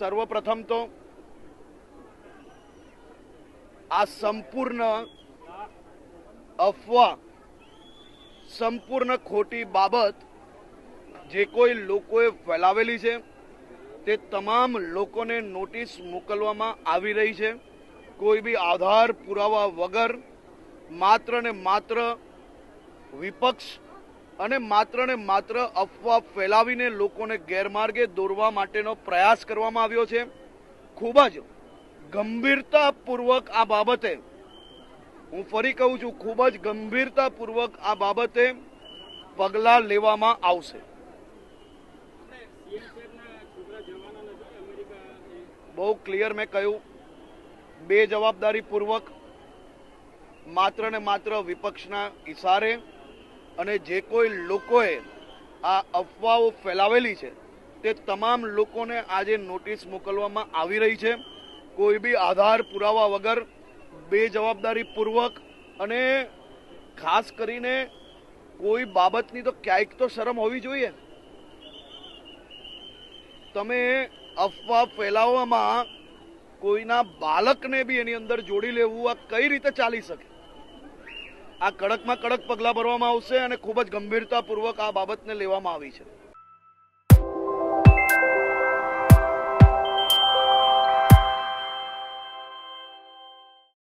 સર્વપ્રથમ તો આ સંપૂર્ણ અફવા, સંપૂર્ણ ખોટી બાબત જે કોઈ લોકોએ ફેલાવેલી છે તે તમામ લોકોને નોટિસ મોકલવામાં આવી રહી છે. કોઈ બી આધાર પુરાવા વગર માત્ર ને માત્ર વિપક્ષ અને માત્ર અફવા ફેલાવીને લોકોને ગેરમાર્ગે દોરવા માટેનો પ્રયાસ કરવામાં આવ્યો છે. ખૂબ જ ગંભીરતાપૂર્વક આ બાબતે, હું ફરી કહું છું, ખૂબ જ ગંભીરતાપૂર્વક આ બાબતે પગલાં લેવામાં આવશે. બહુ ક્લિયર મેં કહ્યું, બેજવાબદારીપૂર્વક માત્ર ને માત્ર વિપક્ષના ઇશારે અને જે કોઈ લોકોએ આ અફવાઓ ફેલાવેલી છે તે તમામ લોકોને આજે નોટિસ મોકલવામાં આવી રહી છે. કોઈ બી આધાર પુરાવા વગર બેજવાબદારીપૂર્વક અને ખાસ કરીને કોઈ બાબતની તો ક્યાંક તો શરમ હોવી જોઈએ. તમે અફવા ફેલાવવામાં કોઈના બાળકને બી એની અંદર જોડી લેવું, આ કઈ રીતે ચાલી શકે? આ કડકમાં કડક પગલાં ભરવામાં આવશે અને ખૂબ જ ગંભીરતાપૂર્વક આ બાબતને લેવામાં આવી છે.